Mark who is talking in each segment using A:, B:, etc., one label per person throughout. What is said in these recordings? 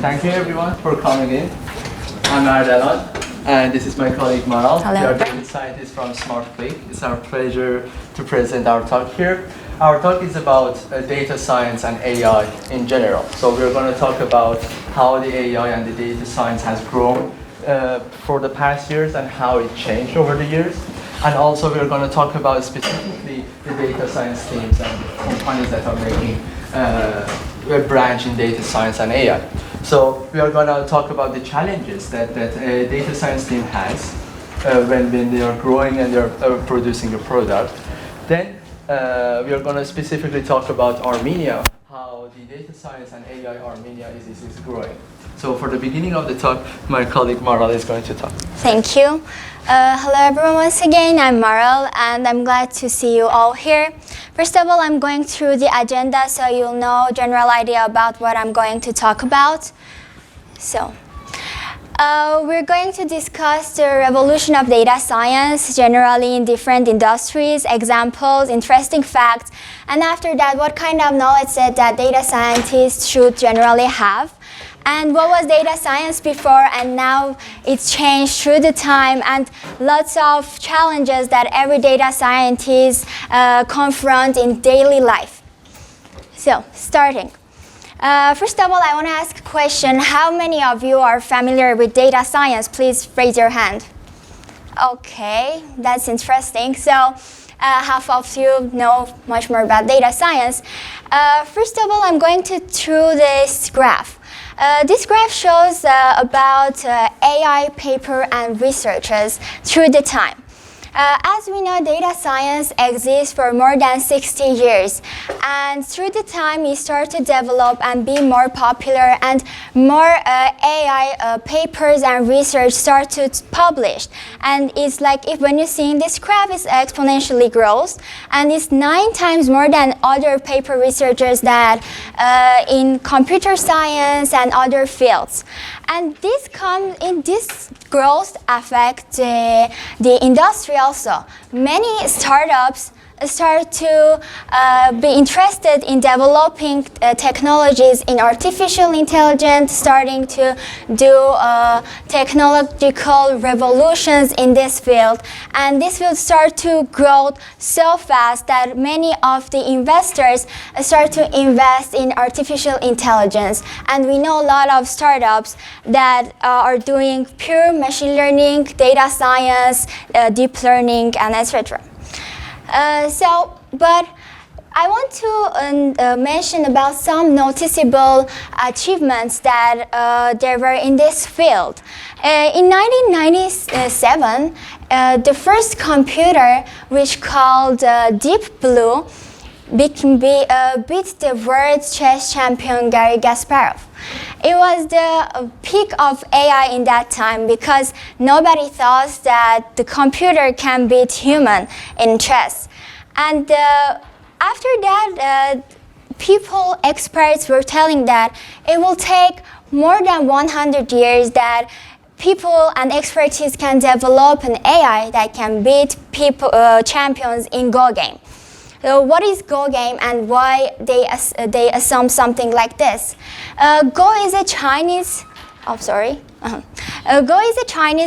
A: Thank you everyone for coming in. I'm Ardalan, and this is my colleague Maral.
B: Hello.
A: We are data scientists from SmartClick. It's our pleasure to present our talk here. Our talk is about data science and AI in general. So we're going to talk about how the AI and the data science has grown for the past years and how it changed over the years. And also we're going to talk about specifically the data science teams and companies that are making a branch in data science and AI. So we are going to talk about the challenges that a data science team has when they are growing and they're producing a product. Then we are going to specifically talk about Armenia, how the data science and AI Armenia is growing. So for the beginning of the talk, my colleague Maral is going to talk.
B: Thank you. Hello everyone once again, I'm Maral and I'm glad to see you all here. First of all, I'm going through the agenda so you'll know general idea about what I'm going to talk about. So, we're going to discuss the revolution of data science generally in different industries, examples, interesting facts, and after that, what kind of knowledge set that data scientists should generally have. And what was data science before and now it's changed through the time, and lots of challenges that every data scientist confront in daily life. So, starting. First of all, I want to ask a question. How many of you are familiar with data science? Please raise your hand. Okay, that's interesting. So, half of you know much more about data science. First of all, I'm going to through this graph. This graph shows about AI paper and researchers through the time. As we know, data science exists for more than 60 years, and through the time it started to develop and be more popular, and more AI papers and research started published. And it's like if when you see in this graph, it exponentially grows, and it's 9 times more than other paper researchers that in computer science and other fields. And this growth affects the industry also. Many startups start to be interested in developing technologies in artificial intelligence, starting to do technological revolutions in this field. And this will start to grow so fast that many of the investors start to invest in artificial intelligence. And we know a lot of startups that are doing pure machine learning, data science, deep learning, and etc. But I want to mention about some noticeable achievements that there were in this field. In 1997, the first computer, which called Deep Blue, beat the world chess champion Garry Kasparov. It was the peak of AI in that time because nobody thought that the computer can beat human in chess. And after that, experts were telling that it will take more than 100 years that people and expertise can develop an AI that can beat champions in Go game. So what is Go game and why they assume something like this? Go is a Chinese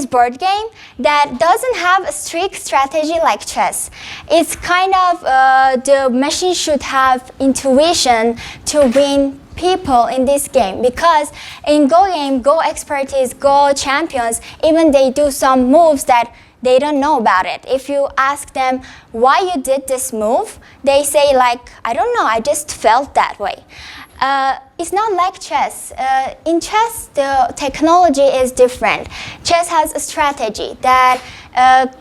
B: board game that doesn't have a strict strategy like chess. It's kind of the machine should have intuition to win people in this game, because in Go game, Go expertise, Go champions, even they do some moves that they don't know about it. If you ask them why you did this move, they say like, I don't know, I just felt that way. It's not like chess. In chess, the technology is different. Chess has a strategy that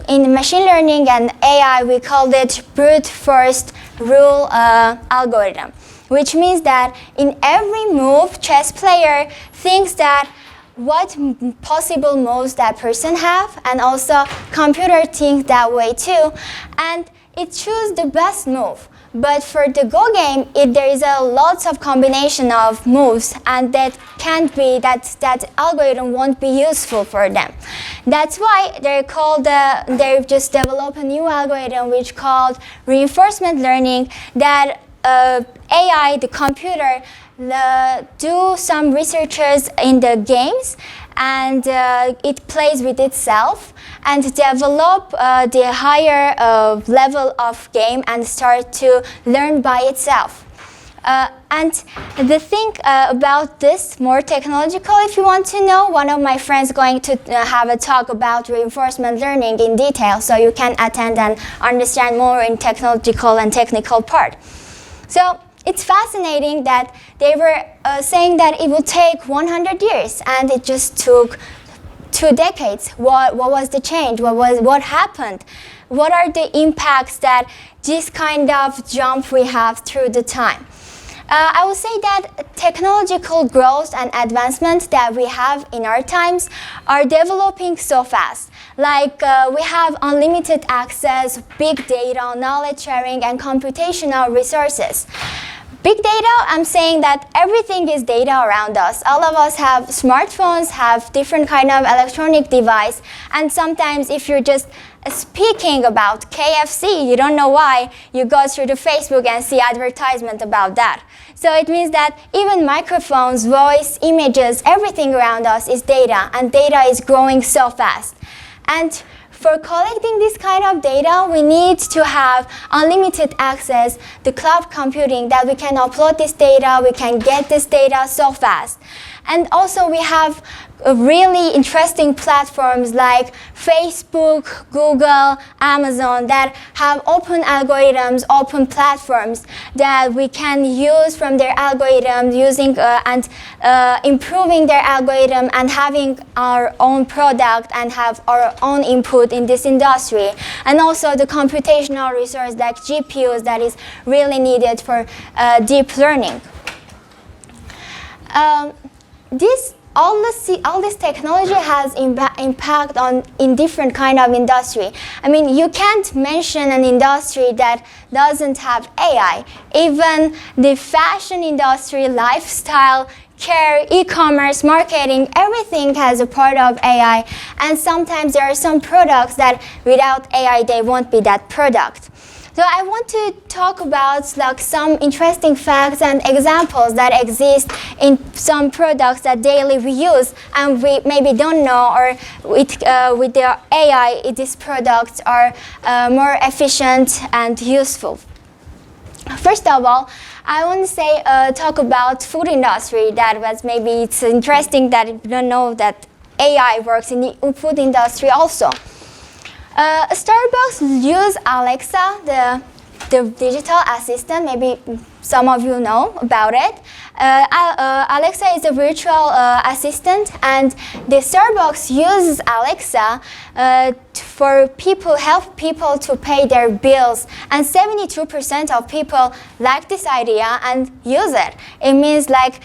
B: in machine learning and AI, we call it brute force rule algorithm, which means that in every move, chess player thinks that what possible moves that person have, and also computer thinks that way too, and it chooses the best move. But for the Go game, there is a lots of combination of moves, and that can't be that algorithm won't be useful for them. That's why they just develop a new algorithm which called reinforcement learning that AI, the computer, do some researches in the games, and it plays with itself and develop the higher level of game and start to learn by itself. And the thing about this, more technological, if you want to know, one of my friends going to have a talk about reinforcement learning in detail, so you can attend and understand more in technological and technical part. So it's fascinating that they were saying that it would take 100 years, and it just took 2 decades. What was the change? What happened? What are the impacts that this kind of jump we have through the time? I would say that technological growth and advancement that we have in our times are developing so fast. Like we have unlimited access, big data, knowledge sharing, and computational resources. Big data, I'm saying that everything is data around us. All of us have smartphones, have different kind of electronic device, and sometimes if you're just speaking about KFC, you don't know why, you go through the Facebook and see advertisement about that. So it means that even microphones, voice, images, everything around us is data, and data is growing so fast. And for collecting this kind of data, we need to have unlimited access to cloud computing, that we can upload this data, we can get this data so fast. And also we have really interesting platforms like Facebook, Google, Amazon that have open algorithms, open platforms that we can use from their algorithms, using and improving their algorithm and having our own product and have our own input in this industry. And also the computational resource like GPUs that is really needed for deep learning. All this technology has impact in different kind of industry. I mean, you can't mention an industry that doesn't have AI. Even the fashion industry, lifestyle, care, e-commerce, marketing, everything has a part of AI. And sometimes there are some products that without AI, they won't be that product. So I want to talk about like some interesting facts and examples that exist in some products that daily we use and we maybe don't know, or with the AI, these products are more efficient and useful. First of all, I want to say talk about food industry. That was maybe it's interesting that you don't know that AI works in the food industry also. Starbucks use Alexa, the digital assistant. Maybe some of you know about it. Alexa is a virtual assistant, and the Starbucks uses Alexa for help people to pay their bills. And 72% of people like this idea and use it. It means like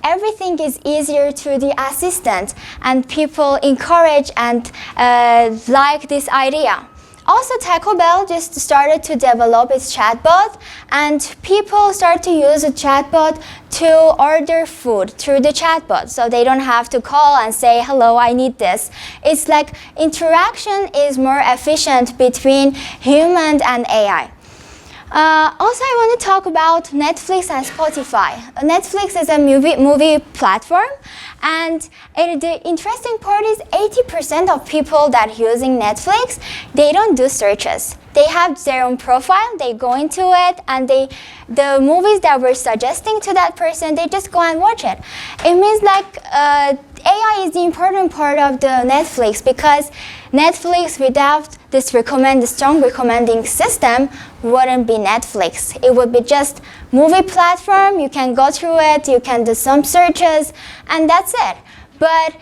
B: everything is easier through the assistant, and people encourage and like this idea. Also, Taco Bell just started to develop its chatbot, and people start to use a chatbot to order food through the chatbot, so they don't have to call and say, hello, I need this. It's like interaction is more efficient between human and AI. Also, I want to talk about Netflix and Spotify. Netflix is a movie platform, and the interesting part is 80% of people that are using Netflix, they don't do searches. They have their own profile, they go into it, and the movies that we're suggesting to that person, they just go and watch it. It means like AI is the important part of the Netflix, because Netflix without this strong recommending system wouldn't be Netflix. It would be just movie platform. You can go through it, you can do some searches, and that's it. But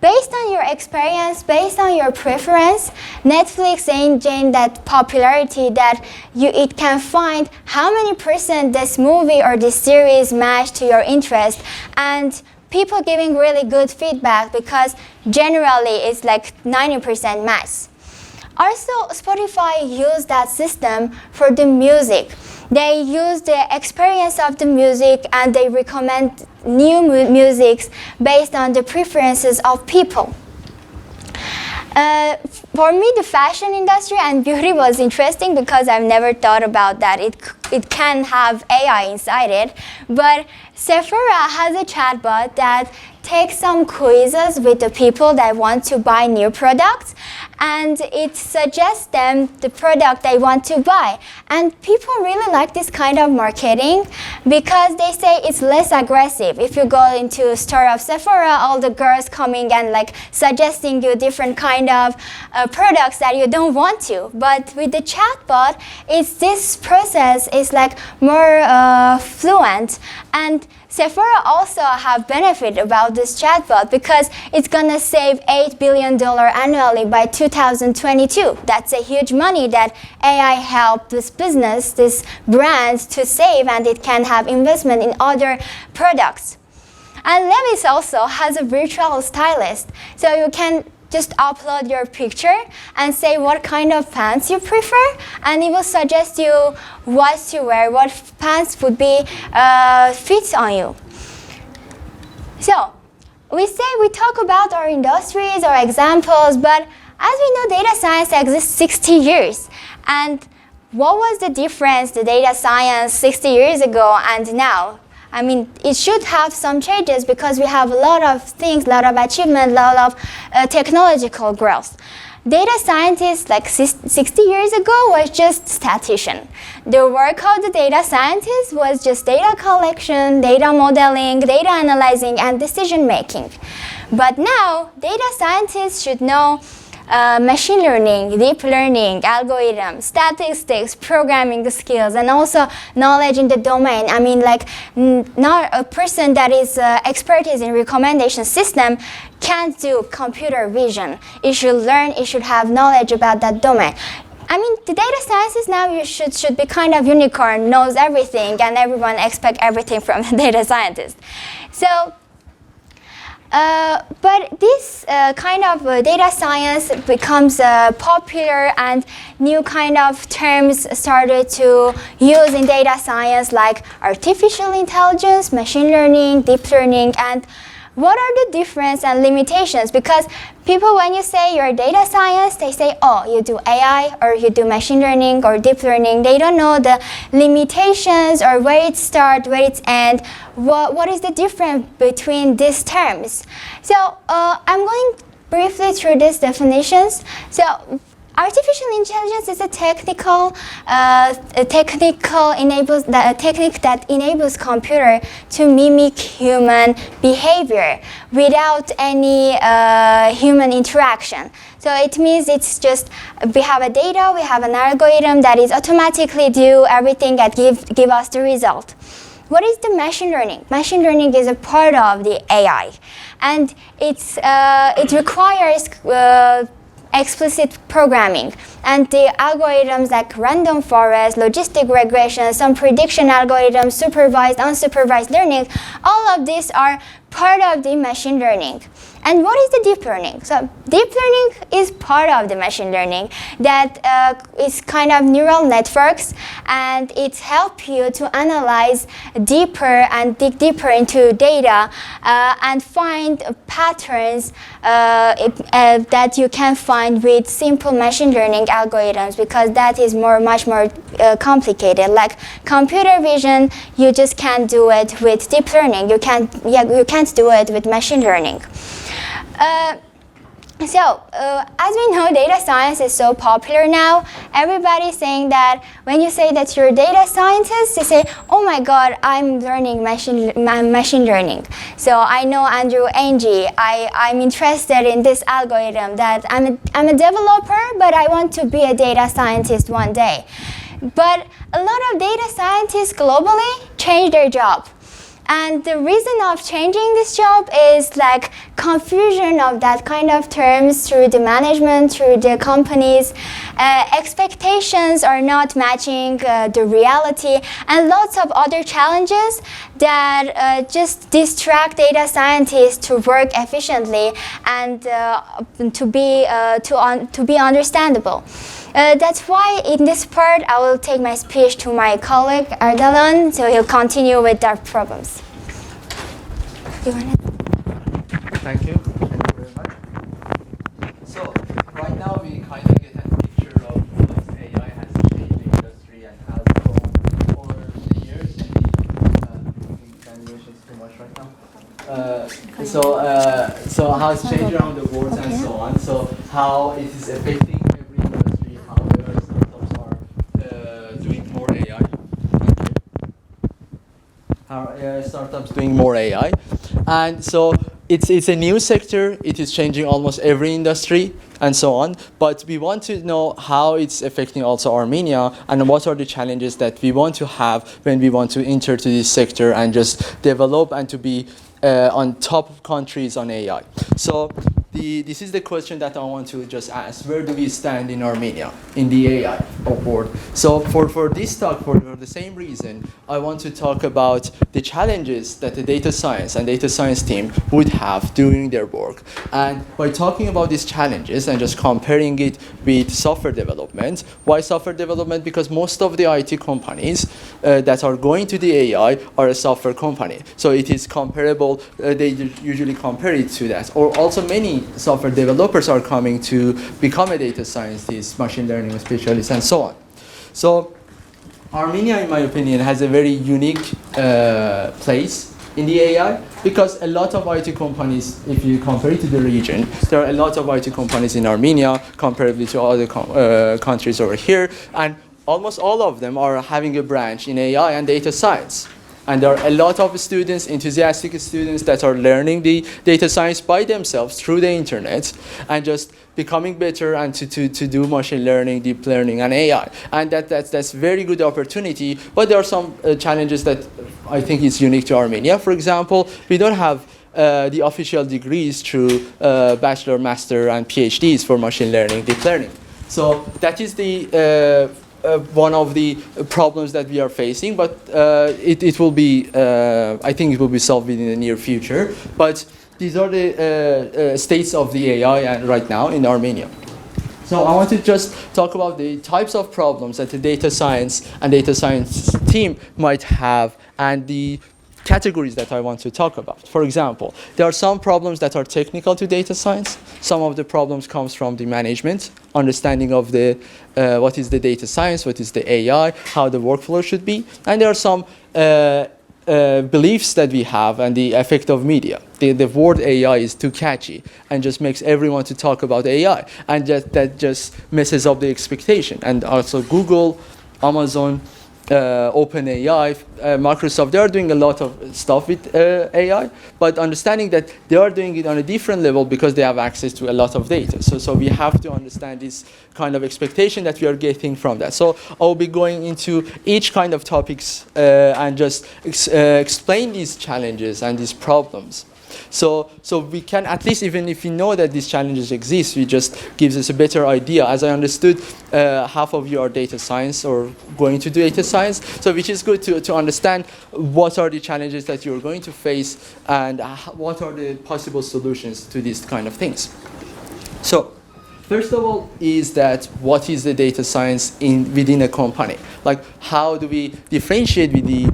B: based on your experience, based on your preference, Netflix ain't gained that popularity that it can find how many percent this movie or this series match to your interest, and people giving really good feedback, because generally it's like 90% match. Also, Spotify used that system for the music. They use the experience of the music, and they recommend new musics based on the preferences of people. For me, the fashion industry and beauty was interesting because I've never thought about that. It can have AI inside it. But Sephora has a chatbot that takes some quizzes with the people that want to buy new products, and it suggests them the product they want to buy. And people really like this kind of marketing because they say it's less aggressive. If you go into a store of Sephora, all the girls coming and like suggesting you different kind of products that you don't want to. But with the chatbot, this process is like more fluent. And Sephora also have benefit about this chatbot because it's gonna save $8 billion annually by 2022. That's a huge money that AI helped this business, this brand to save, and it can have investment in other products. And Levi's also has a virtual stylist, so you can just upload your picture and say what kind of pants you prefer, and it will suggest you what to wear, what pants would be fit on you. So we talk about our industries or examples, but as we know, data science exists 60 years. And what was the difference, the data science 60 years ago and now? I mean, it should have some changes because we have a lot of things, a lot of achievement, a lot of technological growth. Data scientists like 60 years ago was just statistician. The work of the data scientist was just data collection, data modeling, data analyzing, and decision making. But now, data scientists should know machine learning, deep learning, algorithms, statistics, programming skills, and also knowledge in the domain. I mean, like, not a person that is expertise in recommendation system can't do computer vision. It should learn, it should have knowledge about that domain. I mean, the data scientist now you should be kind of unicorn, knows everything, and everyone expects everything from the data scientist. So, but this kind of data science becomes popular, and new kind of terms started to use in data science like artificial intelligence, machine learning, deep learning. And what are the difference and limitations? Because people, when you say you're data science, they say, oh, you do AI or you do machine learning or deep learning. They don't know the limitations or where it starts, where it ends. What is the difference between these terms? So I'm going briefly through these definitions. So artificial intelligence is a technique that enables computer to mimic human behavior without any human interaction. So it means it's just we have a data, we have an algorithm that is automatically do everything that give us the result. What is the machine learning? Machine learning is a part of the AI, and it requires explicit programming, and the algorithms like random forest, logistic regression, some prediction algorithms, supervised, unsupervised learning, all of these are part of the machine learning. And what is the deep learning? So deep learning is part of the machine learning that is kind of neural networks, and it helps you to analyze deeper and dig deeper into data and find patterns that you can find with simple machine learning algorithms, because that is much more complicated. Like computer vision, you just can't do it with deep learning. You can't do it with machine learning. As we know, data science is so popular now. Everybody's saying that when you say that you're a data scientist, they say, oh my God, I'm learning machine learning. So I know Andrew Ng. I'm interested in this algorithm, that I'm a developer, but I want to be a data scientist one day. But a lot of data scientists globally change their job. And the reason of changing this job is like confusion of that kind of terms through the management, through the companies. Expectations are not matching the reality, and lots of other challenges that just distract data scientists to work efficiently and to be understandable. That's why in this part I will take my speech to my colleague Ardalan, so he'll continue with our problems.
A: Thank you very much. So so how it's changed around the world and so on. So how it is affecting every industry, how the startups are doing more AI. How startups doing more AI, and so it's a new sector. It is changing almost every industry and so on. But we want to know how it's affecting also Armenia and what are the challenges that we want to have when we want to enter to this sector and just develop and to be on top countries on AI. So this is the question that I want to just ask. Where do we stand in Armenia in the AI board? So for this talk, for the same reason, I want to talk about the challenges that the data science and data science team would have doing their work. And by talking about these challenges and just comparing it with software development, why software development? Because most of the IT companies that are going to the AI are a software company. So it is comparable, they usually compare it to that. Or also many software developers are coming to become a data scientist, machine learning specialist, and so on. So Armenia, in my opinion, has a very unique place in the AI because a lot of IT companies, if you compare it to the region, there are a lot of IT companies in Armenia comparatively to other countries over here, and almost all of them are having a branch in AI and data science. And there are a lot of students, enthusiastic students that are learning the data science by themselves through the internet and just becoming better and to do machine learning, deep learning, and AI. And that's very good opportunity. But there are some challenges that I think is unique to Armenia. For example, we don't have the official degrees through bachelor, master, and PhDs for machine learning, deep learning. So that is the one of the problems that we are facing, but it will be, I think it will be solved in the near future. But these are the states of the AI right now in Armenia. So I want to just talk about the types of problems that the data science and data science team might have and the categories that I want to talk about. For example, there are some problems that are technical to data science. Some of the problems comes from the management, understanding of the what is the data science, what is the AI, how the workflow should be. And there are some beliefs that we have and the effect of media. The word AI is too catchy and just makes everyone to talk about AI. And that just messes up the expectation. And also Google, Amazon, OpenAI, Microsoft, they are doing a lot of stuff with AI, but understanding that they are doing it on a different level because they have access to a lot of data. So we have to understand this kind of expectation that we are getting from that. So I'll be going into each kind of topics and just explain these challenges and these problems. So we can, at least even if we know that these challenges exist, it just gives us a better idea. As I understood, half of you are data science or going to do data science, so which is good to understand what are the challenges that you're going to face and what are the possible solutions to these kind of things. So first of all is that what is the data science within a company? Like how do we differentiate with the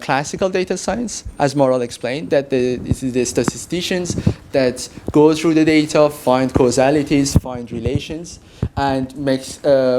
A: classical data science, as Maral explained, that this is the statisticians that go through the data, find causalities, find relations, and makes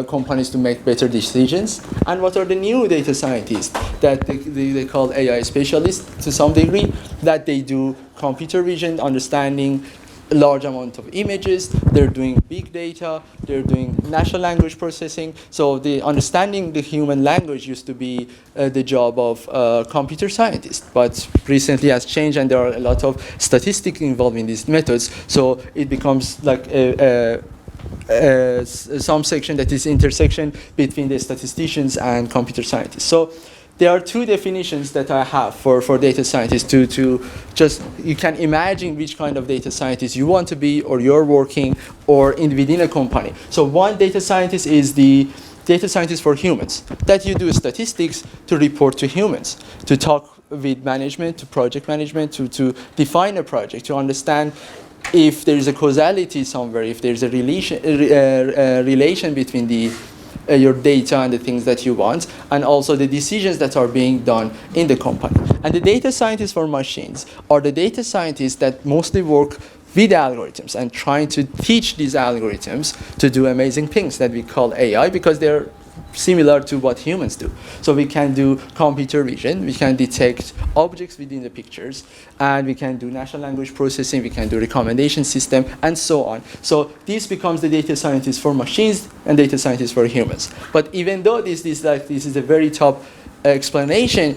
A: companies to make better decisions. And what are the new data scientists that they call AI specialists to some degree, that they do computer vision, understanding a large amount of images, they're doing big data, they're doing natural language processing. So the understanding the human language used to be the job of computer scientists, but recently has changed and there are a lot of statistics involved in these methods. So it becomes like some section that is intersection between the statisticians and computer scientists. So there are two definitions that I have for data scientists to just, you can imagine which kind of data scientist you want to be or you're working or within a company. So one data scientist is the data scientist for humans, that you do statistics to report to humans, to talk with management, to project management, to define a project, to understand if there is a causality somewhere, if there's a relation between your data and the things that you want, and also the decisions that are being done in the company. And the data scientists for machines are the data scientists that mostly work with algorithms and trying to teach these algorithms to do amazing things that we call AI, because they're similar to what humans do. So we can do computer vision, we can detect objects within the pictures, and we can do natural language processing, we can do recommendation system, and so on. So this becomes the data scientist for machines and data scientist for humans. But even though this is a very top explanation,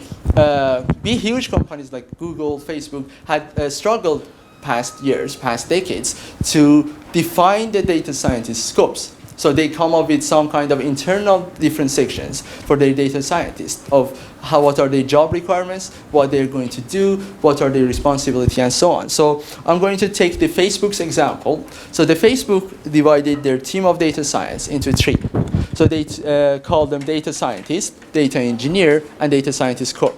A: big huge companies like Google, Facebook had struggled past years, past decades, to define the data scientist scopes. So they come up with some kind of internal different sections for their data scientists of what are their job requirements, what they're going to do, what are their responsibility, and so on. So I'm going to take the Facebook's example. So the Facebook divided their team of data science into three. So they call them data scientist, data engineer, and data scientist core.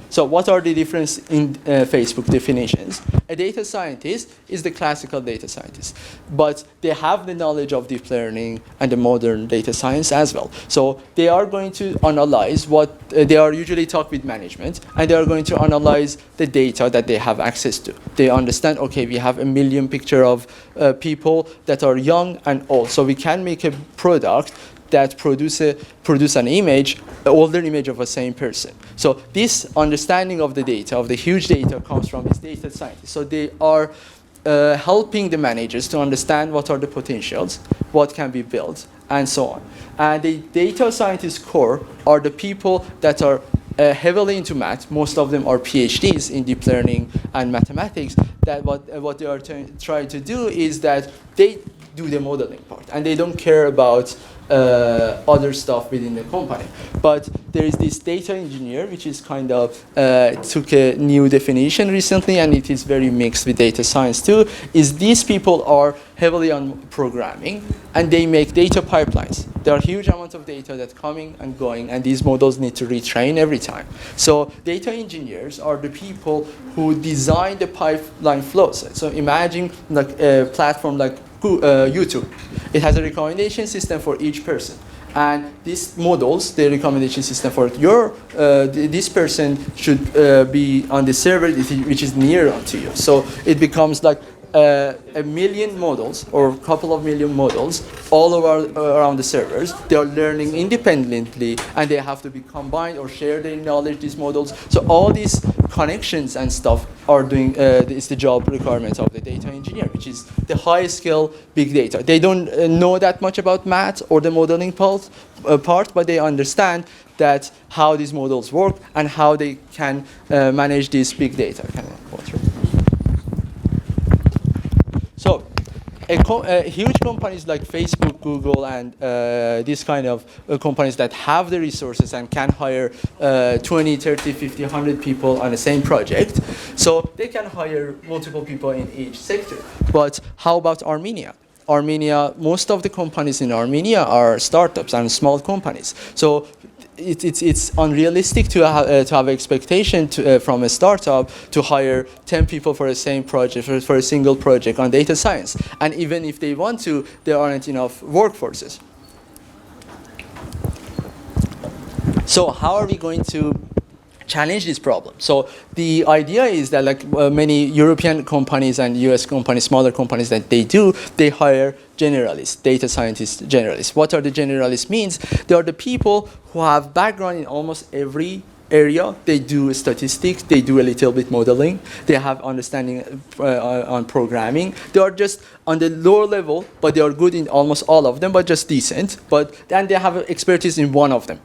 A: So what are the difference in Facebook definitions? A data scientist is the classical data scientist, but they have the knowledge of deep learning and the modern data science as well. So they are going to analyze what they are usually talk with management, and they are going to analyze the data that they have access to. They understand, okay, we have 1 million picture of people that are young and old, so we can make a product that produce an image, an older image of a same person. So this understanding of the data, of the huge data, comes from these data scientists. So they are helping the managers to understand what are the potentials, what can be built, and so on. And the data scientist core are the people that are heavily into math. Most of them are PhDs in deep learning and mathematics. That what they are trying to do is that they do the modeling part, and they don't care about other stuff within the company. But there is this data engineer, which is kind of took a new definition recently, and it is very mixed with data science too, is these people are heavily on programming, and they make data pipelines. There are huge amounts of data that's coming and going, and these models need to retrain every time. So data engineers are the people who design the pipeline flows. So imagine like a platform like YouTube. It has a recommendation system for each person. And these models, the recommendation system for this person should be on the server which is near to you. So it becomes like 1 million models or a couple of million models all around the servers. They are learning independently, and they have to be combined or share their knowledge, these models. So all these connections and stuff are doing is the job requirement of the data engineer, which is the high skill big data. They don't know that much about math or the modeling part, but they understand that how these models work and how they can manage this big data. So huge companies like Facebook, Google, and these kind of companies that have the resources and can hire 20, 30, 50, 100 people on the same project, so they can hire multiple people in each sector. But how about Armenia? Armenia, most of the companies in Armenia are startups and small companies. So it's unrealistic to have expectation from a startup to hire 10 people for the same project, for a single project on data science. And even if they want to, there aren't enough workforces. So how are we going to challenge this problem? So the idea is that like many European companies and US companies, smaller companies that they hire generalists, data scientists, generalists. What are the generalists means? They are the people who have background in almost every area. They do statistics, they do a little bit modeling, they have understanding on programming. They are just on the lower level, but they are good in almost all of them, but just decent. But then they have expertise in one of them.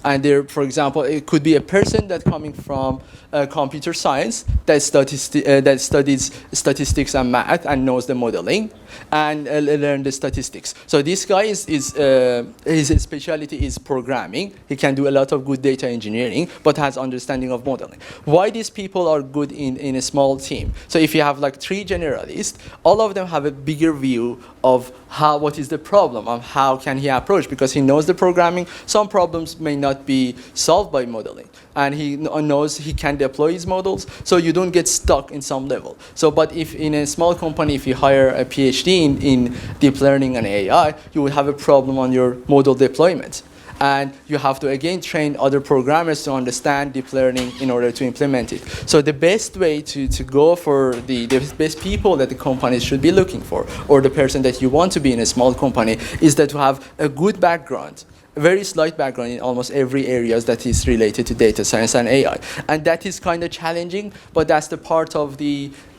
A: And there, for example, it could be a person that coming from computer science that studies statistics and math and knows the modeling and learn the statistics. So this guy his specialty is programming. He can do a lot of good data engineering, but has understanding of modeling. Why these people are good in a small team? So if you have like 3 generalists, all of them have a bigger view of what is the problem, of how can he approach, because he knows the programming. Some problems may not be solved by modeling, and he knows he can deploy his models, so you don't get stuck in some level. So, but if in a small company, if you hire a PhD in deep learning and AI, you will have a problem on your model deployment. And you have to, again, train other programmers to understand deep learning in order to implement it. So the best way to go for the best people that the companies should be looking for, or the person that you want to be in a small company, is that to have a good background, very slight background in almost every area that is related to data science and AI. And that is kind of challenging, but that's the part of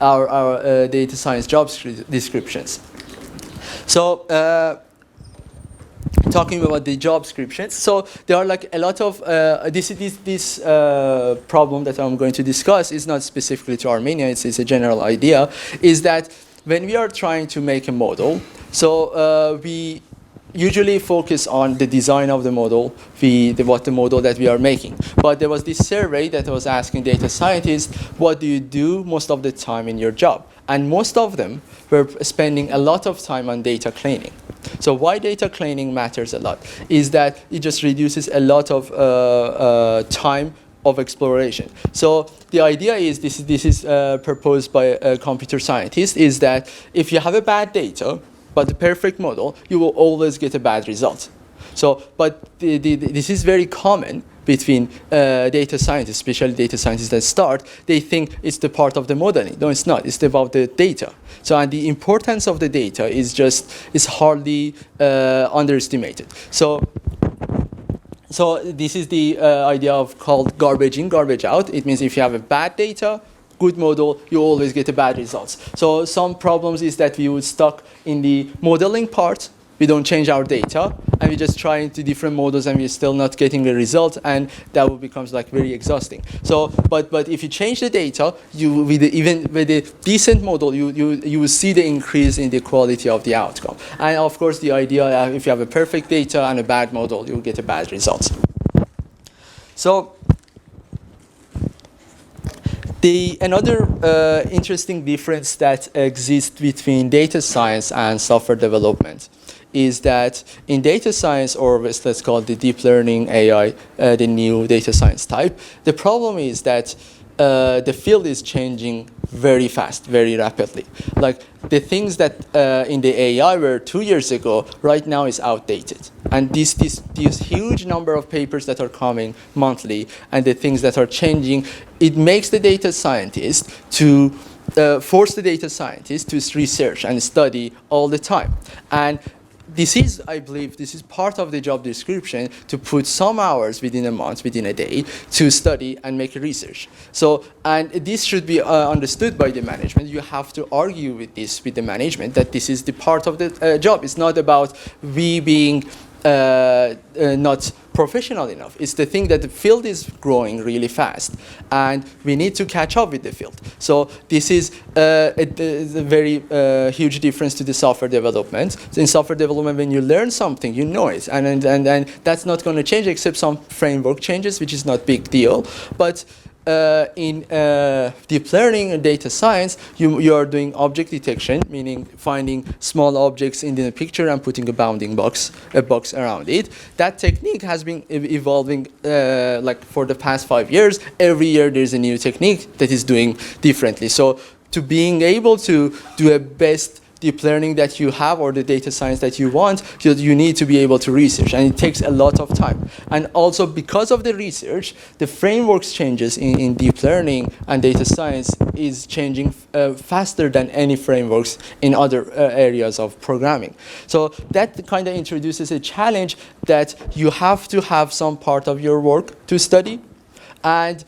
A: our data science job descriptions. So talking about the job descriptions, so there are like a lot of this problem that I'm going to discuss is not specifically to Armenia. It's a general idea. Is that when we are trying to make a model, so we usually focus on the design of the model, what the model that we are making. But there was this survey that was asking data scientists, what do you do most of the time in your job? And most of them were spending a lot of time on data cleaning. So why data cleaning matters a lot is that it just reduces a lot of time of exploration. So the idea is, this is proposed by a computer scientist, is that if you have a bad data, but the perfect model, you will always get a bad result. So, but this is very common between data scientists, especially data scientists that start. They think it's the part of the modeling. No, it's not. It's about the data. So, and the importance of the data is hardly underestimated. So this is the idea of called garbage in, garbage out. It means if you have a bad data, good model, you always get a bad results. So some problems is that we would stuck in the modeling part. We don't change our data, and we just try into different models, and we're still not getting a result, and that will becomes like very exhausting. So, but if you change the data, even with a decent model, you will see the increase in the quality of the outcome. And of course, the idea if you have a perfect data and a bad model, you'll get a bad results. So. Another interesting difference that exists between data science and software development is that in data science, or let's call it the deep learning AI, the new data science type, the problem is that the field is changing very fast, very rapidly. Like the things that in the AI were 2 years ago, right now is outdated. And these huge number of papers that are coming monthly and the things that are changing, it makes the data scientist to force the data scientist to research and study all the time. And this is, I believe, this is part of the job description, to put some hours within a month, within a day, to study and make research. So, and this should be understood by the management. You have to argue with the management, that this is the part of the job. It's not about we being not professional enough. It's the thing that the field is growing really fast, and we need to catch up with the field. So this is a very huge difference to the software development. So in software development, when you learn something, you know it, and that's not going to change except some framework changes, which is not big deal. But in deep learning and data science, you are doing object detection, meaning finding small objects in the picture and putting a bounding box around it. That technique has been evolving like for the past 5 years. Every year there's a new technique that is doing differently. So to being able to do a best deep learning that you have, or the data science that you want, you need to be able to research, and it takes a lot of time. And also because of the research, the frameworks changes in deep learning and data science is changing faster than any frameworks in other areas of programming. So that kind of introduces a challenge that you have to have some part of your work to study, and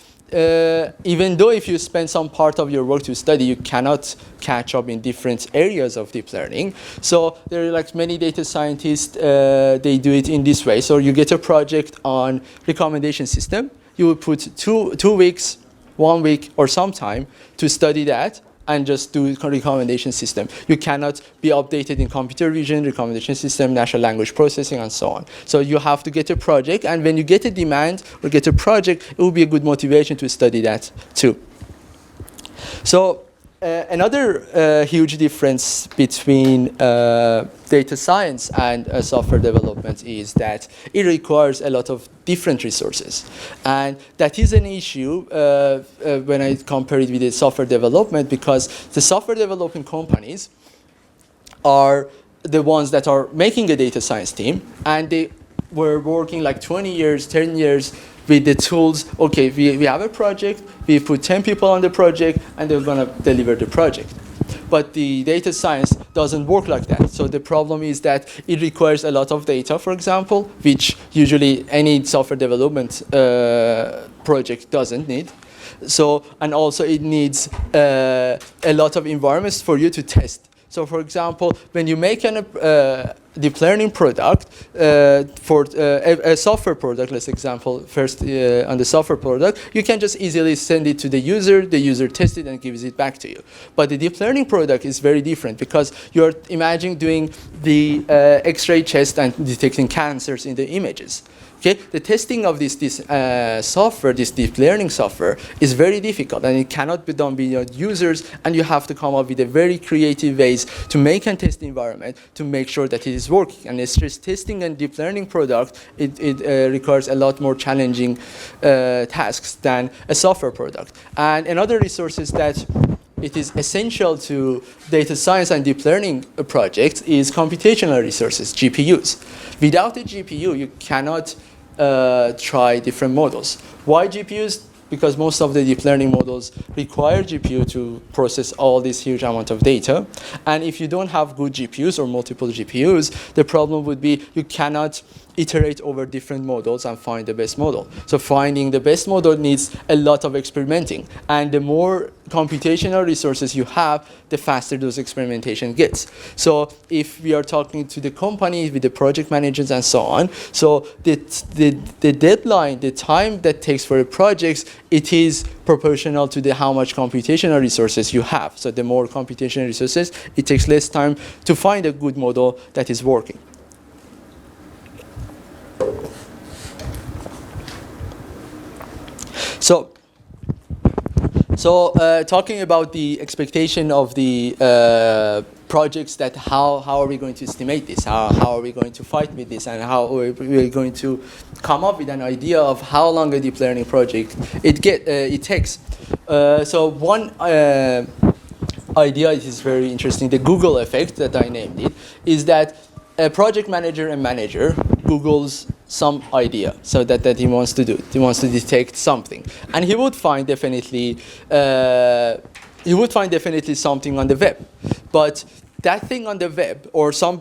A: even though if you spend some part of your work to study, you cannot catch up in different areas of deep learning. So there are like many data scientists, they do it in this way. So you get a project on recommendation system. You will put two weeks, 1 week, or some time to study that, and just do recommendation system. You cannot be updated in computer vision, recommendation system, natural language processing, and so on. So you have to get a project, and when you get a demand or get a project, it will be a good motivation to study that too. So another huge difference between data science and software development is that it requires a lot of different resources. And that is an issue when I compare it with the software development, because the software development companies are the ones that are making a data science team, and they were working like 20 years, 10 years with the tools. Okay, we have a project, we put 10 people on the project, and they're going to deliver the project. But the data science doesn't work like that. So the problem is that it requires a lot of data, for example, which usually any software development project doesn't need. So, and also it needs a lot of environments for you to test. So, for example, when you make a deep learning product for a software product, let's example first on the software product, you can just easily send it to the user tests it and gives it back to you. But the deep learning product is very different because you're imagining doing the X-ray test and detecting cancers in the images. Okay, the testing of this software, this deep learning software, is very difficult, and it cannot be done beyond users. And you have to come up with a very creative ways to make and test the environment to make sure that it is working. And stress testing and deep learning product, it requires a lot more challenging tasks than a software product. And another resource is that it is essential to data science and deep learning projects is computational resources, GPUs. Without a GPU, you cannot try different models. Why GPUs? Because most of the deep learning models require GPU to process all this huge amount of data. And if you don't have good GPUs or multiple GPUs, the problem would be you cannot iterate over different models and find the best model. So finding the best model needs a lot of experimenting. And the more computational resources you have, the faster those experimentation gets. So if we are talking to the company with the project managers and so on, so the deadline, the time that takes for a project, it is proportional to the how much computational resources you have. So the more computational resources, it takes less time to find a good model that is working. So talking about the expectation of the projects, that how are we going to estimate this? How are we going to fight with this? And how are we going to come up with an idea of how long a deep learning project it takes? So one idea is very interesting. The Google effect that I named it is that a project manager and manager Googles some idea, so that he wants to do. He wants to detect something, and he would find definitely something on the web. But that thing on the web,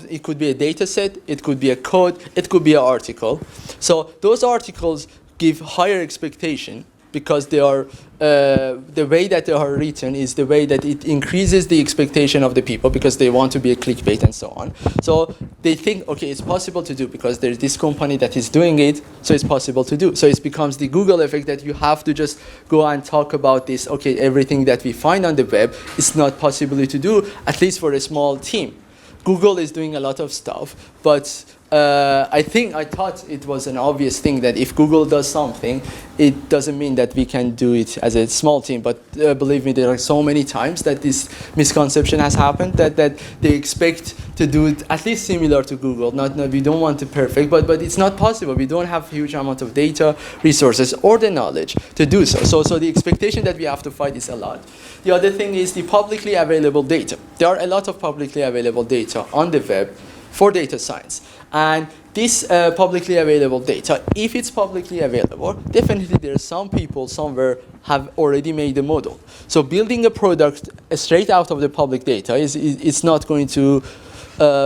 A: it could be a data set, it could be a code, it could be an article. So those articles give higher expectation because they are the way that they are written is the way that it increases the expectation of the people because they want to be a clickbait and so on. So they think, okay, it's possible to do because there's this company that is doing it, so it's possible to do. So it becomes the Google effect that you have to just go and talk about this. Okay, everything that we find on the web is not possible to do, at least for a small team. Google is doing a lot of stuff, but I thought it was an obvious thing that if Google does something, it doesn't mean that we can do it as a small team. But believe me, there are so many times that this misconception has happened that they expect to do it at least similar to Google. We don't want it perfect, but it's not possible. We don't have huge amount of data, resources, or the knowledge to do so. So the expectation that we have to fight is a lot. The other thing is the publicly available data. There are a lot of publicly available data on the web for data science. And this publicly available data, if it's publicly available, definitely there are some people somewhere have already made a model. So building a product straight out of the public data is not going to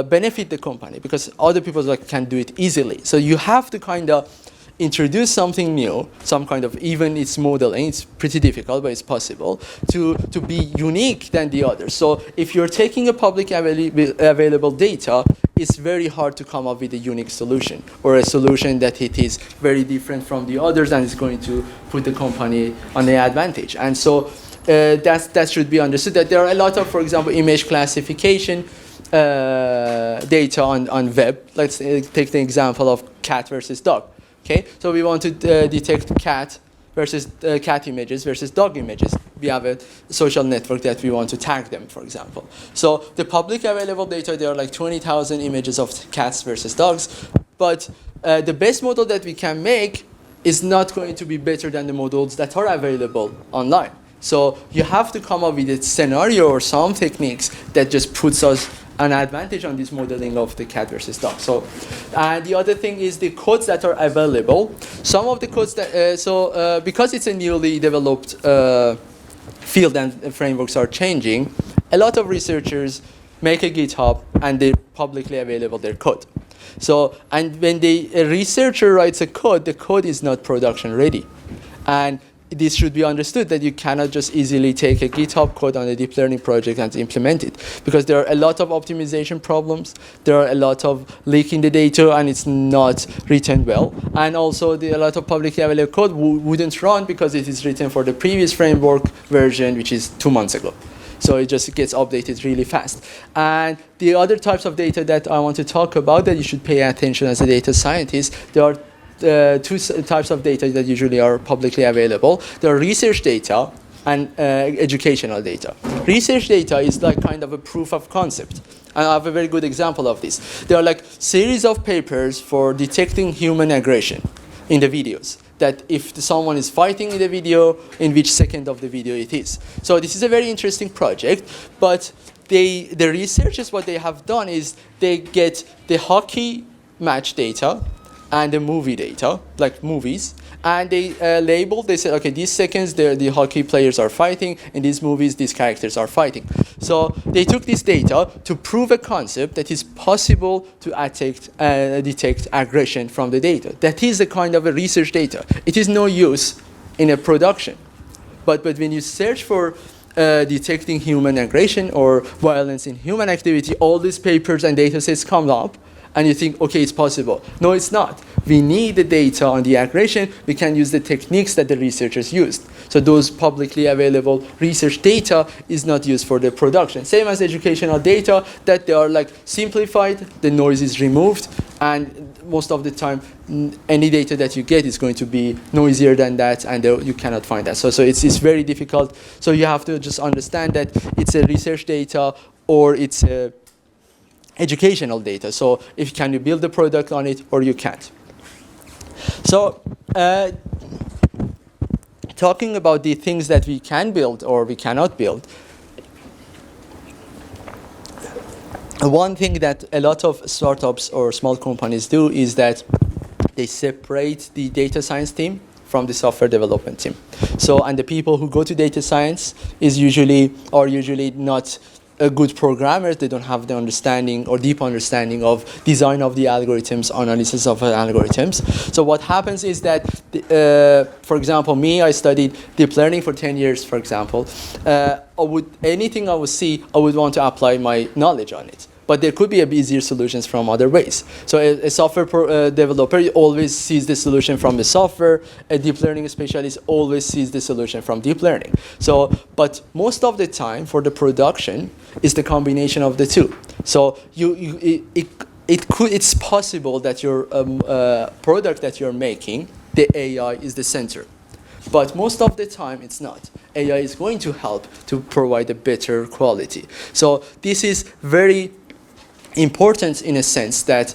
A: benefit the company because other people can do it easily. So you have to kind of introduce something new, some kind of, even its modeling, it's pretty difficult, but it's possible, to be unique than the others. So if you're taking a public available data, it's very hard to come up with a unique solution or a solution that it is very different from the others and is going to put the company on the advantage. And so that should be understood, that there are a lot of, for example, image classification data on web. Let's take the example of cat versus dog. Okay, so we want to detect cat versus cat images versus dog images. We have a social network that we want to tag them, for example. So the public available data, there are like 20,000 images of cats versus dogs. But the best model that we can make is not going to be better than the models that are available online. So you have to come up with a scenario or some techniques that just puts us an advantage on this modeling of the cat versus dog. So, and the other thing is the codes that are available. Some of the codes that, because it's a newly developed field and frameworks are changing, A lot of researchers make a GitHub and they publicly available their code. So, and when a researcher writes a code, the code is not production ready. And this should be understood that you cannot just easily take a GitHub code on a deep learning project and implement it, because there are a lot of optimization problems, there are a lot of leaking the data, and it's not written well. And also a lot of publicly available code wouldn't run because it is written for the previous framework version, which is 2 months ago. So it just gets updated really fast. And the other types of data that I want to talk about that you should pay attention as a data scientist, there are two types of data that usually are publicly available. There are research data and educational data. Research data is like kind of a proof of concept. And I have a very good example of this. There are like series of papers for detecting human aggression in the videos, that if someone is fighting in the video, in which second of the video it is. So this is a very interesting project, but the researchers, what they have done is they get the hockey match data and the movie data, like movies, and they they say, okay, these seconds the hockey players are fighting, in these movies these characters are fighting. So they took this data to prove a concept that is possible to detect aggression from the data. That is a kind of a research data. It is no use in a production. But when you search for detecting human aggression or violence in human activity, all these papers and data sets come up, and you think, okay, it's possible. No, it's not. We need the data on the aggression. We can use the techniques that the researchers used. So those publicly available research data is not used for the production. Same as educational data, that they are like simplified, the noise is removed, and most of the time, any data that you get is going to be noisier than that, and you cannot find that. So it's very difficult. So you have to just understand that it's a research data or it's a educational data. So if can you build a product on it or you can't. So talking about the things that we can build or we cannot build, one thing that a lot of startups or small companies do is that they separate the data science team from the software development team. So, and the people who go to data science are usually not good programmers. They don't have the understanding or deep understanding of design of the algorithms, analysis of algorithms. So what happens is that, for example, I studied deep learning for 10 years, for example. Anything I would see, I would want to apply my knowledge on it. But there could be easier solutions from other ways. So a software developer always sees the solution from the software. A deep learning specialist always sees the solution from deep learning. So, but most of the time for the production is the combination of the two. So it's possible that your product that you're making, the AI is the center. But most of the time it's not. AI is going to help to provide a better quality. So this is very important in a sense that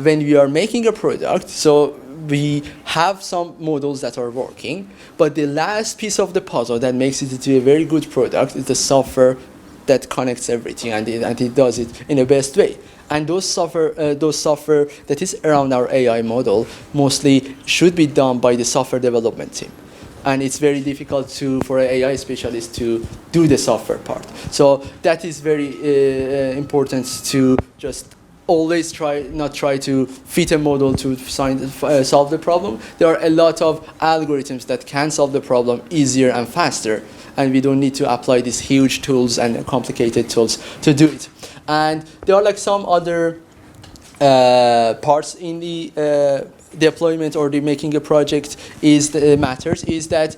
A: when we are making a product, so we have some models that are working, but the last piece of the puzzle that makes it into a very good product is the software that connects everything, and it does it in the best way. And those software that is around our AI model mostly should be done by the software development team. And it's very difficult for an AI specialist to do the software part. So that is very important to just always not try to fit a model to solve the problem. There are a lot of algorithms that can solve the problem easier and faster, and we don't need to apply these huge tools and complicated tools to do it. And there are like some other parts in the deployment or the making a project matters is that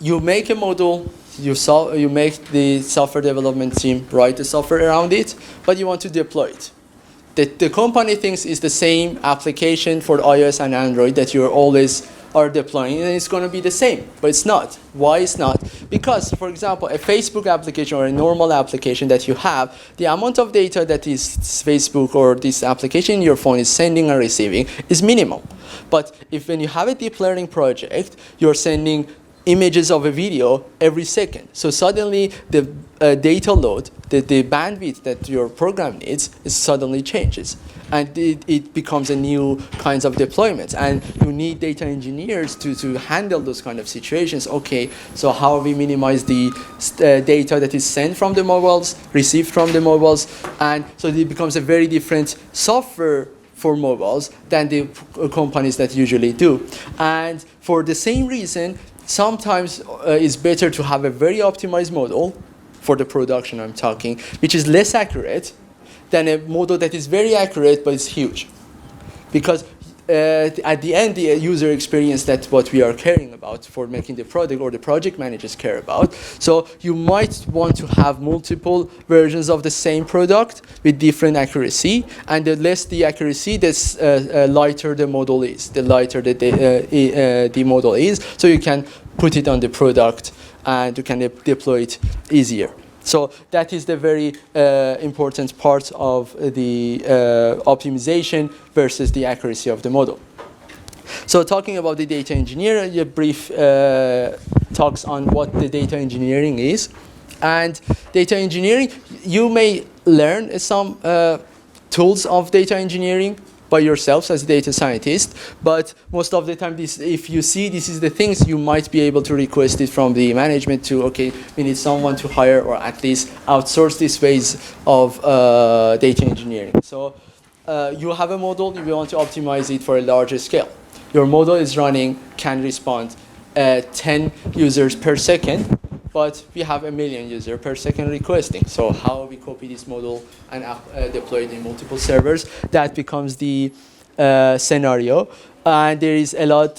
A: you make a model, you make the software development team write the software around it, but you want to deploy it. The company thinks it's the same application for iOS and Android that you always are deploying, and it's going to be the same, but it's not. Why it's not? Because, for example, a Facebook application or a normal application that you have, the amount of data that is Facebook or this application in your phone is sending and receiving is minimal. But when you have a deep learning project, you're sending images of a video every second. So suddenly the data load, the bandwidth that your program needs, suddenly changes. and it becomes a new kinds of deployment. And you need data engineers to handle those kind of situations. Okay, so how we minimize the data that is sent from the mobiles, received from the mobiles, and so it becomes a very different software for mobiles than the companies that usually do. And for the same reason, sometimes it's better to have a very optimized model for the production I'm talking, which is less accurate than a model that is very accurate but is huge. Because at the end, the user experience, that's what we are caring about for making the product, or the project managers care about. So you might want to have multiple versions of the same product with different accuracy, and the less the accuracy, the lighter the model is, the lighter the model is, so you can put it on the product and you can deploy it easier. So that is the very important part of the optimization versus the accuracy of the model. So talking about the data engineer, a brief talks on what the data engineering is. And data engineering, you may learn some tools of data engineering by yourselves as a data scientist, but most of the time, if you see this is the things, you might be able to request it from the management to, okay, we need someone to hire or at least outsource this phase of data engineering. So you have a model, you want to optimize it for a larger scale. Your model is running, can respond 10 users per second, but we have 1 million users per second requesting. So how we copy this model and deploy it in multiple servers, that becomes the scenario. And there is a lot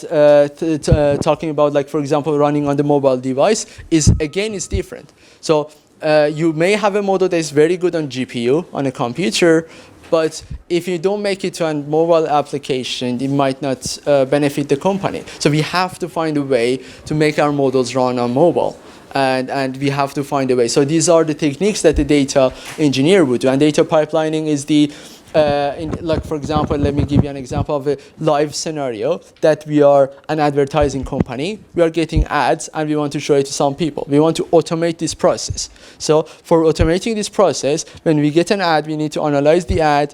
A: talking about, like, for example, running on the mobile device is different. So you may have a model that is very good on GPU, on a computer, but if you don't make it to a mobile application, it might not benefit the company. So we have to find a way to make our models run on mobile. And we have to find a way. So these are the techniques that the data engineer would do. And data pipelining is the, like, for example, let me give you an example of a live scenario that we are an advertising company. We are getting ads and we want to show it to some people. We want to automate this process. So for automating this process, when we get an ad, we need to analyze the ad,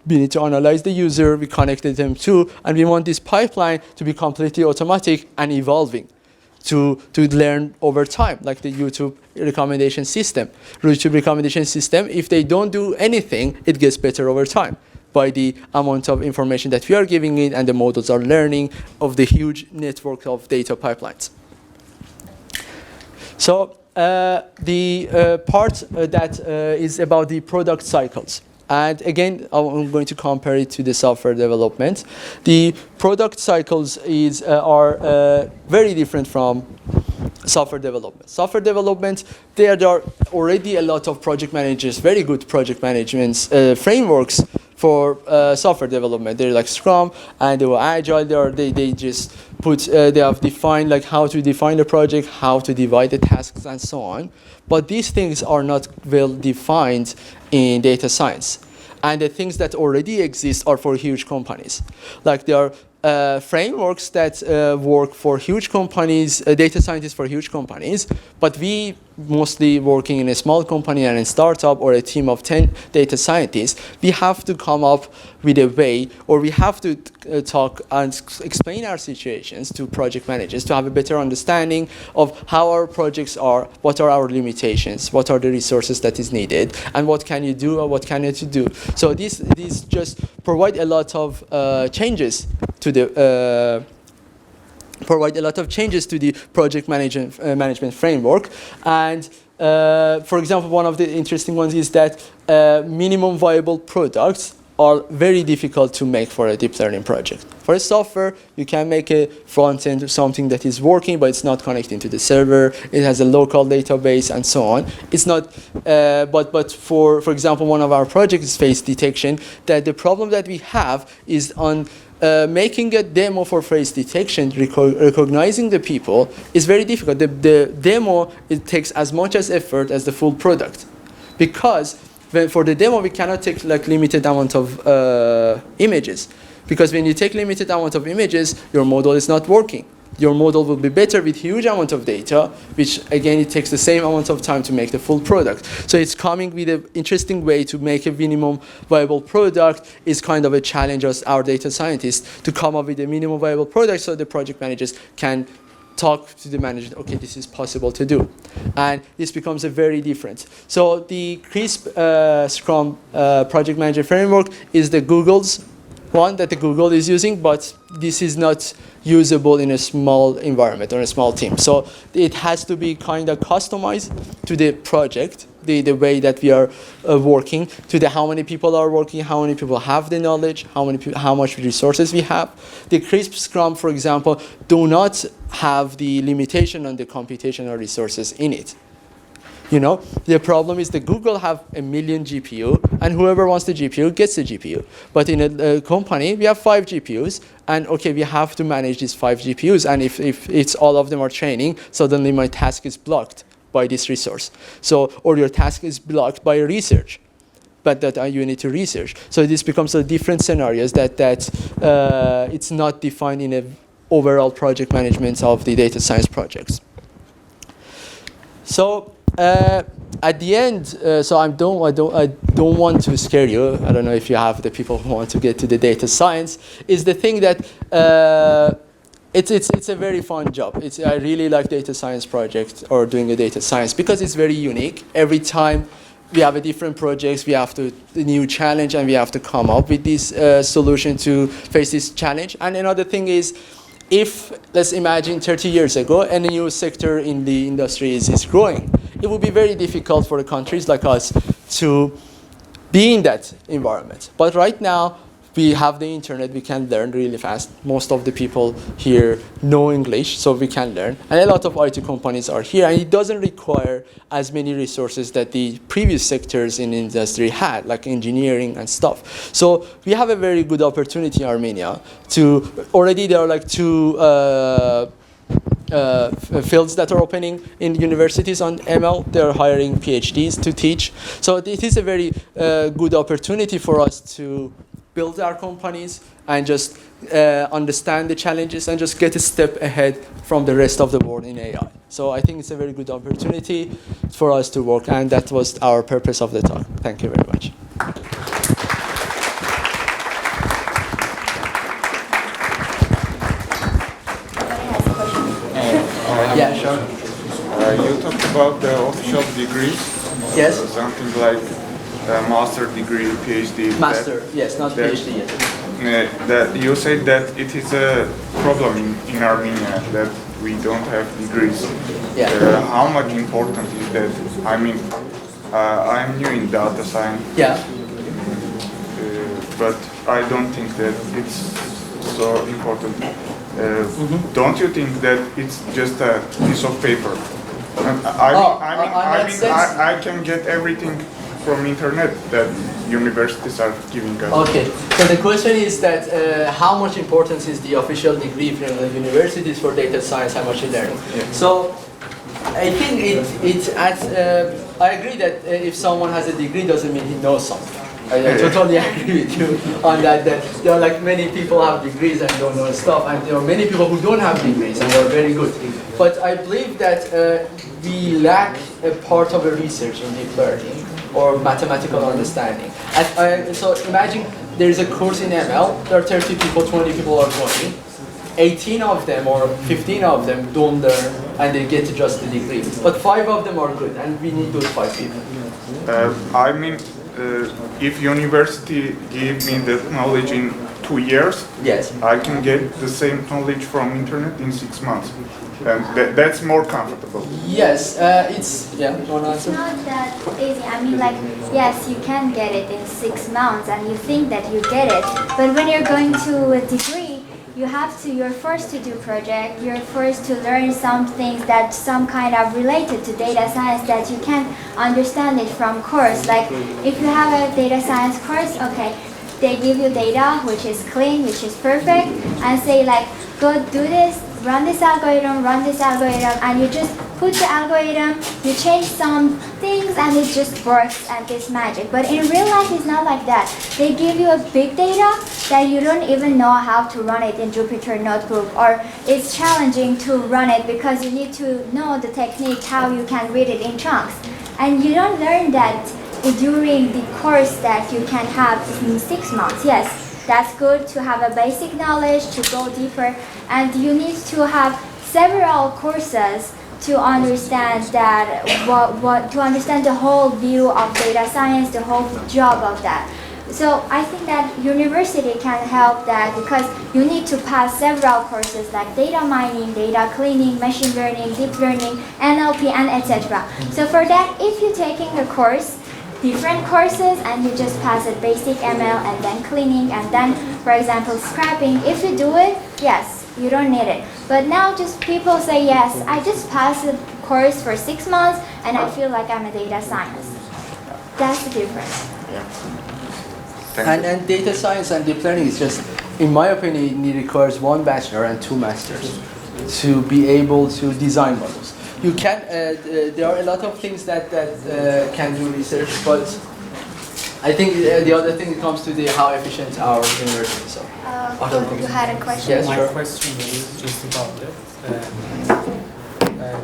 A: we need to analyze the user, we connected them to, and we want this pipeline to be completely automatic and evolving. To learn over time, like the YouTube recommendation system. YouTube recommendation system, if they don't do anything, it gets better over time by the amount of information that we are giving it, and the models are learning of the huge network of data pipelines. So the part that is about the product cycles. And again, I'm going to compare it to the software development. The product cycles are very different from software development. Software development, there are already a lot of project managers, very good project management frameworks for software development. They're like Scrum and they were Agile. They just they have defined like how to define the project, how to divide the tasks, and so on. But these things are not well defined in data science. And the things that already exist are for huge companies. Like there are frameworks that work for huge companies, data scientists for huge companies, but we mostly working in a small company and a startup or a team of 10 data scientists, we have to come up with a way, or we have to talk and explain our situations to project managers to have a better understanding of how our projects are, what are our limitations, what are the resources that is needed, and what can you do or what can you do. So these just provide a lot of changes to the project management framework. And for example, one of the interesting ones is that minimum viable products are very difficult to make for a deep learning project. For a software, you can make a front end of something that is working, but it's not connecting to the server. It has a local database and so on. It's not, but for example, one of our projects is face detection. That the problem that we have is on making a demo for face detection, recognizing the people, is very difficult. The demo, it takes as much as effort as the full product, because for the demo we cannot take like limited amount of images, because when you take limited amount of images, your model is not working. your model will be better with huge amount of data, which again, it takes the same amount of time to make the full product. So it's coming with an interesting way to make a minimum viable product is kind of a challenge as our data scientists to come up with a minimum viable product so the project managers can talk to the manager, okay, this is possible to do. And this becomes a very different. So the CRISP Scrum project manager framework is the Google's one that the Google is using, but this is not usable in a small environment or a small team. So it has to be kind of customized to the project, the way that we are working, to the how many people are working, how many people have the knowledge, how much resources we have. The CRISP Scrum, for example, do not have the limitation on the computational resources in it. You know, the problem is that Google have 1 million GPU, and whoever wants the GPU gets the GPU. But in a company, we have 5 GPUs, and okay, we have to manage these 5 GPUs, and if it's all of them are training, suddenly my task is blocked by this resource. So, or your task is blocked by research, but that you need to research. So this becomes a different scenarios that it's not defined in a overall project management of the data science projects. So. At the end, so I don't want to scare you. I don't know if you have the people who want to get to the data science. Is the thing that it's a very fun job. I really like data science project or doing a data science because it's very unique. Every time we have a different projects, we have to a new challenge, and we have to come up with this solution to face this challenge. And another thing is, if let's imagine 30 years ago, and a new sector in the industry is growing, it would be very difficult for the countries like us to be in that environment. But right now, we have the internet, we can learn really fast. Most of the people here know English, so we can learn. And a lot of IT companies are here, and it doesn't require as many resources that the previous sectors in industry had, like engineering and stuff. So we have a very good opportunity in Armenia to, already there are like 2 fields that are opening in universities on ML. They're hiring PhDs to teach. So it is a very good opportunity for us to build our companies and just understand the challenges and just get a step ahead from the rest of the world in AI. So I think it's a very good opportunity for us to work, and that was our purpose of the talk. Thank you very much. Yeah, sure.
C: You talked about the official degrees.
A: Yes.
C: Something like master degree, PhD.
A: Master, yes, not PhD yet.
C: That you said that it is a problem in Armenia that we don't have degrees.
A: Yeah.
C: How much important is that? I mean, I'm new in data science.
A: Yeah.
C: But I don't think that it's so important. Don't you think that it's just a piece of paper? I can get everything from internet that universities are giving us.
A: Okay, so the question is that how much importance is the official degree from the universities for data science, how much you learn?
C: Yeah.
A: So I think I agree that if someone has a degree doesn't mean he knows something. I totally agree with you on that there are like many people have degrees and don't know stuff, and there are many people who don't have degrees and they're very good. But I believe that we lack a part of a research in deep learning or mathematical understanding. So imagine there's a course in ML, there are 30 people, 20 people are going. 18 of them or 15 of them don't learn and they get just the degree. But 5 of them are good, and we need those 5 people.
C: I mean, if university give me the knowledge in 2 years,
A: yes,
C: I can get the same knowledge from internet in 6 months. And that's more comfortable.
A: Yes, it's, yeah, you want to answer?
B: It's not that easy. I mean, like, yes, you can get it in 6 months and you think that you get it. But when you're going to a degree, you're forced to do project, you're forced to learn some things that some kind of related to data science that you can't understand it from course. Like, if you have a data science course, okay, they give you data which is clean, which is perfect, and say like, go do this, run this algorithm, and you just put the algorithm, you change some things, and it just works and it's magic. But in real life, it's not like that. They give you a big data that you don't even know how to run it in Jupyter Notebook, or it's challenging to run it because you need to know the technique, how you can read it in chunks. And you don't learn that during the course that you can have in 6 months. Yes, that's good to have a basic knowledge, to go deeper, and you need to have several courses to understand that to understand the whole view of data science, the whole job of that. So I think that university can help that because you need to pass several courses like data mining, data cleaning, machine learning, deep learning, NLP, and etc. So for that, if you're taking a course, different courses, and you just pass it basic ML and then cleaning and then, for example, scrapping, if you do it, yes, you don't need it. But now just people say, yes, I just passed the course for 6 months and I feel like I'm a data scientist. That's the difference.
A: And data science and deep learning is just, in my opinion, it requires 1 bachelor and 2 masters to be able to design models. You can, there are a lot of things that can do research, but I think the other thing comes to how efficient our universities are.
B: You had a question?
A: Yes,
D: My
A: sure.
D: question is just about that.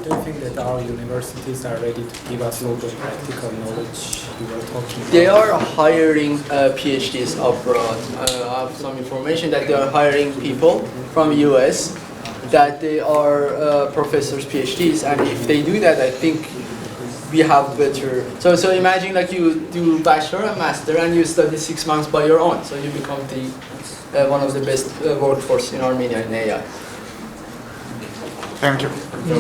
D: Do you think that our universities are ready to give us all the practical knowledge you were talking about?
A: They are hiring PhDs abroad. I have some information that they are hiring people from US that they are professors, PhDs, and if they do that, I think we have better. So imagine like you do bachelor and master, and you study 6 months by your own, so you become the one of the best workforce in Armenia in AI.
C: Thank you.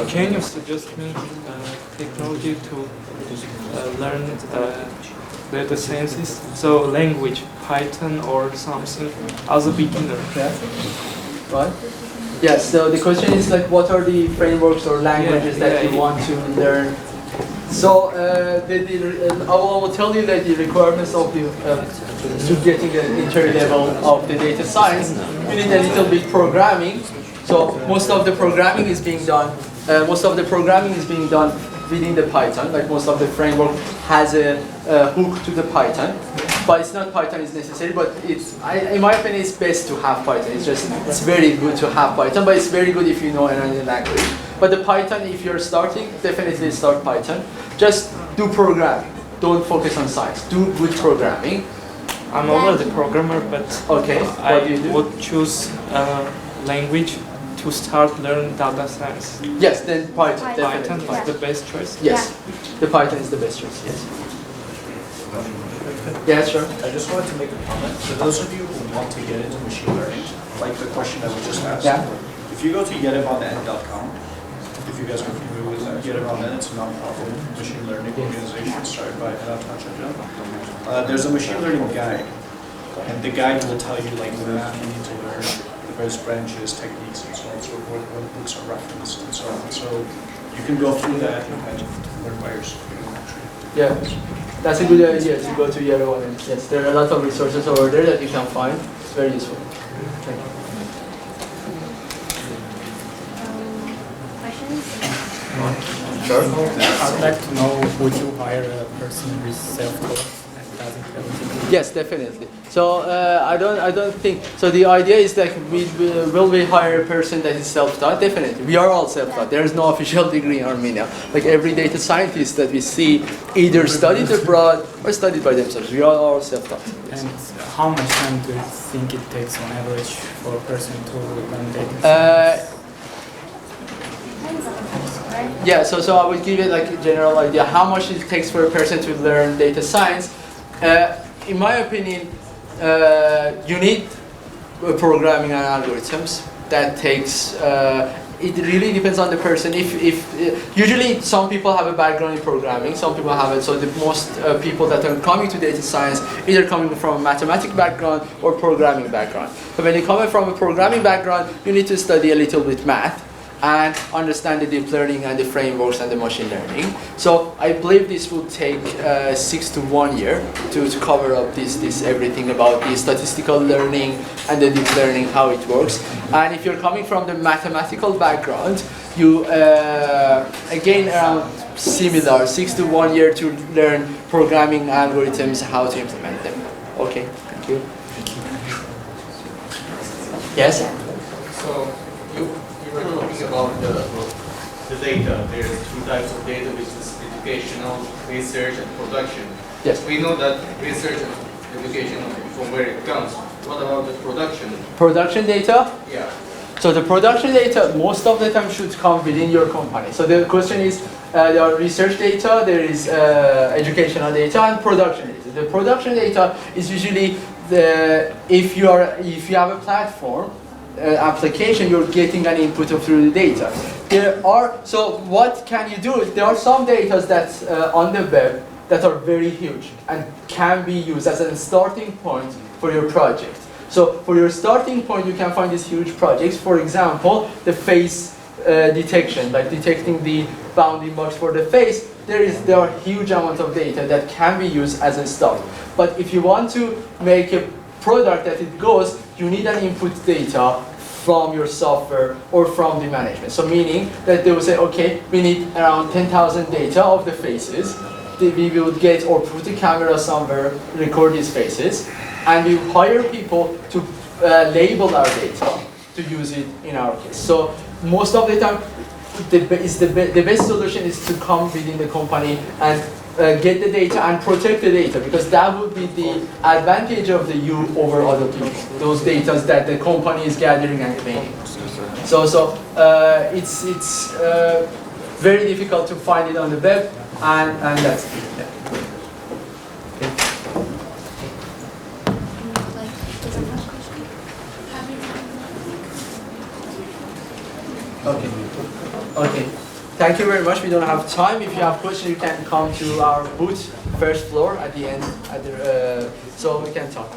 E: Can you suggest me technology to learn data sciences? So language, Python or something as a beginner.
A: Yeah. Right? Yes, so the question is like what are the frameworks or languages that you want to learn? So I will tell you that the requirements of the to getting an entry level of the data science, you need a little bit programming. So most of the programming is being done. Within the Python. Like most of the framework has a hook to the Python, but it's not Python is necessary. But in my opinion, it's best to have Python. It's very good to have Python, but it's very good if you know another language. But the Python, if you're starting, definitely start Python. Just do programming. Don't focus on science. Do good programming.
E: I'm already a programmer, but
A: Okay. What do you do?
E: would choose language to start learning data science.
A: Yes, then Python.
E: Python
A: Definitely.
E: is the best choice.
A: Yes, the Python is the best choice. Yes. Yeah, sure.
F: I just wanted to make a comment. For those of you who want to get into machine learning, like the question that was just asked, if you go to yerevannet.com, if you guys are familiar with that, Yerevannet, it's a non-profit machine learning organization started by Ardalan. There's a machine learning guide, and the guide will tell you like the math you need to learn, the various branches, techniques, and so on and so forth, what books are referenced, and so on. So you can go through that and kind of learn by yourself.
A: Yeah, that's a good idea to go to Yerevan. Yes, there are a lot of resources over there that you can find. It's very useful. Thank you.
B: Questions?
A: Sure.
D: I'd like to know, would you hire a person with self-taught and doesn't have a degree?
A: Yes, definitely. So I don't think so. The idea is that will we hire a person that is self-taught? Definitely, we are all self-taught. There is no official degree in Armenia. Like every data scientist that we see, either studied abroad or studied by themselves. We are all self-taught.
D: And how much time do you think it takes on average for a person to learn data science?
B: Depends on the person, right?
A: Yeah, so I would give it like a general idea how much it takes for a person to learn data science. In my opinion, you need programming and algorithms. That takes. It really depends on the person. If usually some people have a background in programming, some people have it. So the most people that are coming to data science either coming from a mathematics background or programming background. But when you come from a programming background, you need to study a little bit math. and understand the deep learning and the frameworks and the machine learning. So I believe this will take 6 to 1 year to cover up this everything about the statistical learning and the deep learning, how it works. And if you're coming from the mathematical background, you again around similar 6 to 1 year to learn programming algorithms, how to implement them. Okay, thank you. Yes?
G: So you were talking about the data. There's two types of data, which is educational, research, and production.
A: Yes.
G: We know that research and education from where it comes. What about the production?
A: Production data?
G: Yeah.
A: So the production data most of the time should come within your company. So the question is, there are research data, there is educational data, and production data. The production data is usually if you have a platform application, you're getting an input through the data. So what can you do? There are some data that's on the web that are very huge and can be used as a starting point for your project. So for your starting point, you can find these huge projects. For example, the face detection, like detecting the bounding box for the face. There are huge amounts of data that can be used as a start. But if you want to make a product that it goes, you need an input data from your software or from the management. So meaning that they will say, okay, we need around 10,000 data of the faces. We will get or put a camera somewhere, record these faces, and we hire people to label our data to use it in our case. So most of the time, the best solution is to come within the company and get the data and protect the data, because that would be the advantage of the you over other people. Those data that the company is gathering and training. So it's very difficult to find it on the web, and that's it. Yeah. Okay. Okay. Thank you very much. We don't have time. If you have questions, you can come to our booth, first floor, at the end, so we can talk.